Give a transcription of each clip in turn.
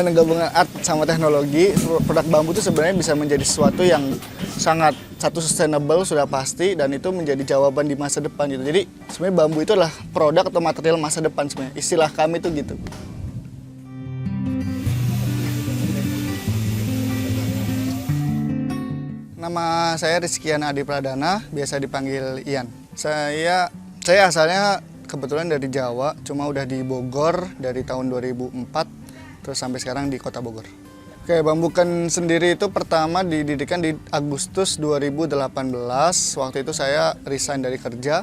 dengan gabungan art sama teknologi, produk bambu itu sebenarnya bisa menjadi sesuatu yang sangat sustainable sudah pasti, dan itu menjadi jawaban di masa depan gitu. Jadi sebenarnya bambu itu adalah produk atau material masa depan sebenarnya. Istilah kami itu gitu. Nama saya Rizkian Adi Pradana, biasa dipanggil Ian. Saya asalnya kebetulan dari Jawa, cuma udah di Bogor dari tahun 2004, terus sampai sekarang di Kota Bogor. Oke, Bambukan sendiri itu pertama didirikan di Agustus 2018. Waktu itu saya resign dari kerja,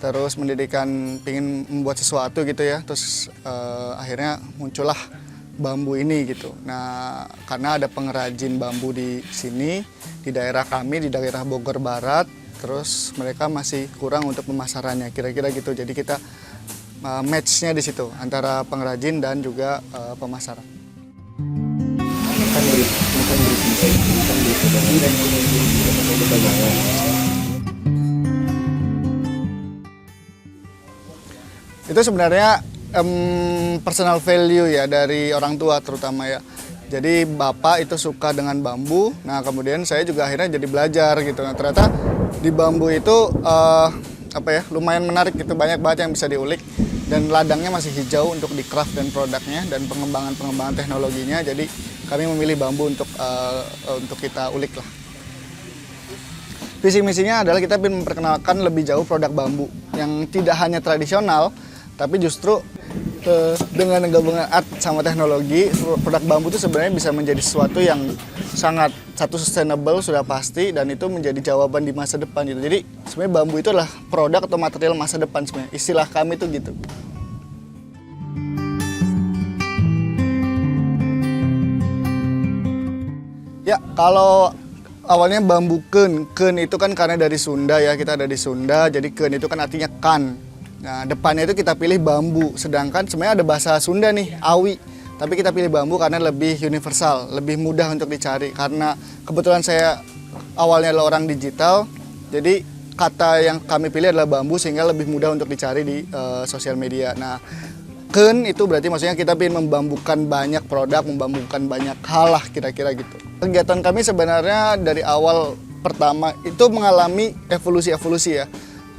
terus pingin membuat sesuatu gitu ya. Terus akhirnya muncullah bambu ini gitu. Nah, karena ada pengrajin bambu di sini, di daerah kami, di daerah Bogor Barat, terus mereka masih kurang untuk pemasarannya, kira-kira gitu. Jadi kita match-nya di situ antara pengrajin dan juga pemasaran. Itu sebenarnya personal value ya dari orang tua terutama ya. Jadi bapak itu suka dengan bambu. Nah kemudian saya juga akhirnya jadi belajar gitu. Nah ternyata di bambu itu lumayan menarik gitu, banyak banget yang bisa diulik, dan ladangnya masih hijau untuk di craft dan produknya dan pengembangan teknologinya. Jadi kami memilih bambu untuk kita ulik lah. Visi misinya adalah kita ingin memperkenalkan lebih jauh produk bambu yang tidak hanya tradisional, tapi justru dengan gabungan art sama teknologi, produk bambu itu sebenarnya bisa menjadi sesuatu yang sangat sustainable sudah pasti, dan itu menjadi jawaban di masa depan gitu. Jadi sebenarnya bambu itu adalah produk atau material masa depan sebenarnya. Istilah kami itu gitu. Ya, kalau awalnya bambu ken itu kan karena dari Sunda ya, kita ada di Sunda, jadi ken itu kan artinya kan. Nah, depannya itu kita pilih bambu, sedangkan sebenarnya ada bahasa Sunda nih, awi. Tapi kita pilih bambu karena lebih universal, lebih mudah untuk dicari. Karena kebetulan saya awalnya adalah orang digital, jadi kata yang kami pilih adalah bambu sehingga lebih mudah untuk dicari di sosial media. Nah, ken itu berarti maksudnya kita ingin membambukan banyak produk, membambukan banyak hal lah kira-kira gitu. Kegiatan kami sebenarnya dari awal pertama itu mengalami evolusi ya.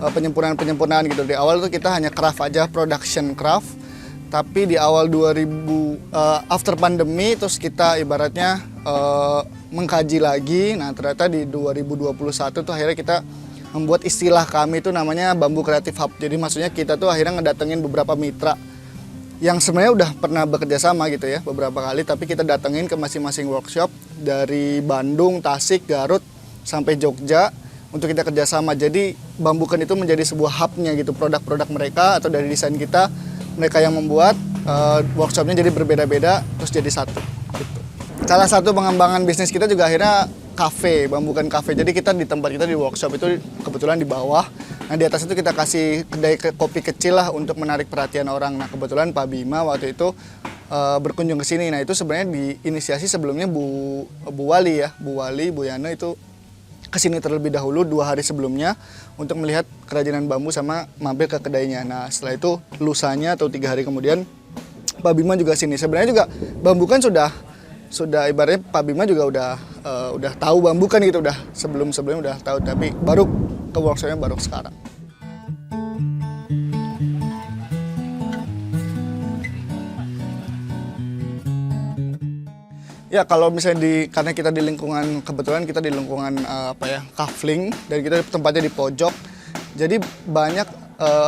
Penyempurnaan gitu. Di awal itu kita hanya craft aja, production craft. Tapi di awal 2000 after pandemi terus kita ibaratnya mengkaji lagi. Nah, ternyata di 2021 tuh akhirnya kita membuat istilah kami itu namanya Bambu Creative Hub. Jadi maksudnya kita tuh akhirnya ngedatengin beberapa mitra yang sebenarnya udah pernah bekerja sama gitu ya beberapa kali, tapi kita datengin ke masing-masing workshop dari Bandung, Tasik, Garut sampai Jogja untuk kita kerjasama. Jadi Bambukan itu menjadi sebuah hubnya gitu, produk-produk mereka atau dari desain kita, mereka yang membuat, workshopnya jadi berbeda-beda terus jadi satu gitu. Salah satu pengembangan bisnis kita juga akhirnya kafe, Bambukan Cafe. Jadi kita di tempat kita di workshop itu kebetulan di bawah, nah di atas itu kita kasih kedai kopi kecil lah untuk menarik perhatian orang. Nah kebetulan Pak Bima waktu itu berkunjung ke sini. Nah itu sebenarnya diinisiasi sebelumnya Bu Wali ya, Bu Yana itu kesini terlebih dahulu 2 hari sebelumnya untuk melihat kerajinan bambu sama mampir ke kedainya. Nah setelah itu lusanya atau 3 hari kemudian Pak Bima juga sini. Sebenarnya juga Bambukan sudah ibaratnya Pak Bima juga udah tahu Bambukan gitu, udah sebelumnya udah tahu, tapi baru ke workshopnya baru sekarang. Ya kalau misalnya karena kita di lingkungan, kebetulan kita di lingkungan kafling, dan kita tempatnya di pojok, jadi banyak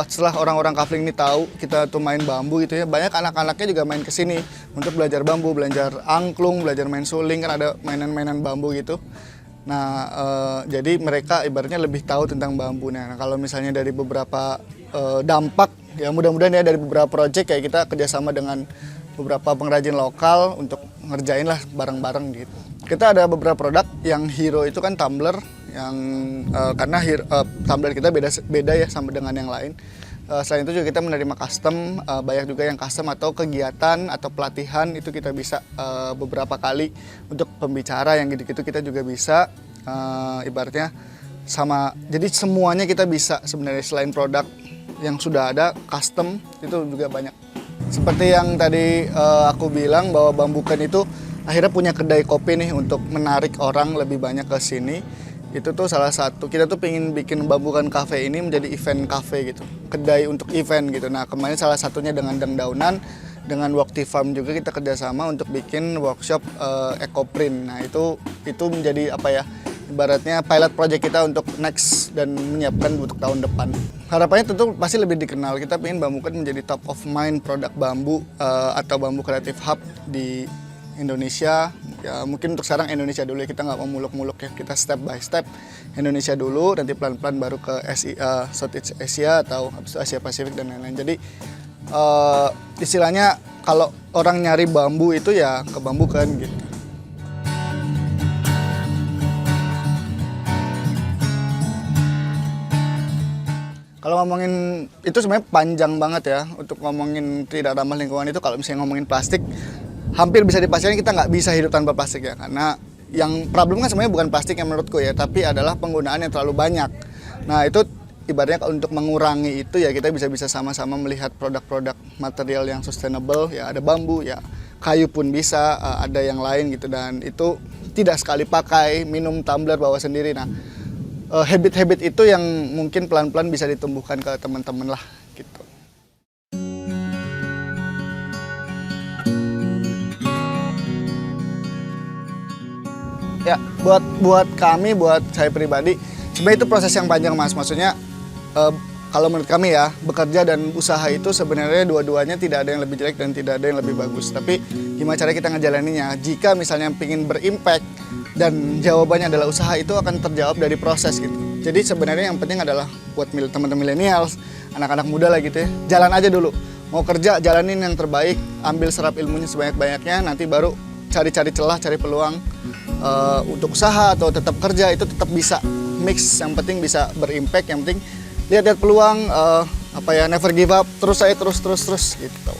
setelah orang-orang kafling ini tahu kita tuh main bambu gitu ya, banyak anak-anaknya juga main ke sini untuk belajar bambu, belajar angklung, belajar main suling, kan ada mainan-mainan bambu gitu. Nah jadi mereka ibaratnya lebih tahu tentang bambu. Nah kalau misalnya dari beberapa dampak ya, mudah-mudahan ya dari beberapa project kayak kita kerjasama dengan beberapa pengrajin lokal untuk ngerjain lah bareng-bareng gitu. Kita ada beberapa produk yang hero itu kan tumbler, yang karena tumbler kita beda ya sama dengan yang lain. Selain itu juga kita menerima custom, banyak juga yang custom atau kegiatan atau pelatihan itu kita bisa beberapa kali untuk pembicara yang gitu-gitu kita juga bisa, ibaratnya sama. Jadi semuanya kita bisa sebenarnya, selain produk yang sudah ada, custom itu juga banyak. Seperti yang tadi aku bilang bahwa Bambukan itu akhirnya punya kedai kopi nih untuk menarik orang lebih banyak ke sini. Itu tuh salah satu, kita tuh pengen bikin Bambukan Cafe ini menjadi event cafe gitu, kedai untuk event gitu. Nah kemarin salah satunya dengan Dangdaunan, dengan Wakti Farm juga kita kerjasama untuk bikin workshop ecoprint. Nah itu menjadi apa ya, ibaratnya pilot project kita untuk next dan menyiapkan untuk tahun depan. Harapannya tentu pasti lebih dikenal, kita pengen Bambukan menjadi top of mind produk bambu atau bambu creative hub di Indonesia. Ya mungkin untuk sekarang Indonesia dulu ya, kita nggak mau muluk-muluk ya, kita step by step Indonesia dulu, nanti pelan-pelan baru ke Southeast Asia atau Asia Pasifik dan lain-lain. Jadi istilahnya kalau orang nyari bambu itu ya ke Bambukan gitu. Kalau ngomongin itu sebenarnya panjang banget ya, untuk ngomongin tidak ramah lingkungan itu. Kalau misalnya ngomongin plastik, hampir bisa dipastikan kita nggak bisa hidup tanpa plastik ya, karena yang problem kan sebenarnya bukan plastik yang menurutku ya, tapi adalah penggunaan yang terlalu banyak. Nah itu ibaratnya untuk mengurangi itu ya kita bisa sama-sama melihat produk-produk material yang sustainable ya, ada bambu ya, kayu pun bisa, ada yang lain gitu, dan itu tidak sekali pakai, minum tumbler bawa sendiri. Nah habit-habit itu yang mungkin pelan-pelan bisa ditumbuhkan ke teman-teman lah gitu. Ya, buat kami, buat saya pribadi, sebenarnya itu proses yang panjang Mas. Maksudnya kalau menurut kami ya, bekerja dan usaha itu sebenarnya dua-duanya tidak ada yang lebih jelek dan tidak ada yang lebih bagus. Tapi gimana cara kita ngejalaninya? Jika misalnya ingin berimpact dan jawabannya adalah usaha, itu akan terjawab dari proses gitu. Jadi sebenarnya yang penting adalah buat teman-teman milenials, anak-anak muda lah gitu ya, jalan aja dulu. Mau kerja, jalanin yang terbaik, ambil serap ilmunya sebanyak-banyaknya, nanti baru cari-cari celah, cari peluang untuk usaha atau tetap kerja, itu tetap bisa mix. Yang penting bisa berimpact, yang penting lihat-lihat peluang, never give up, terus gitu.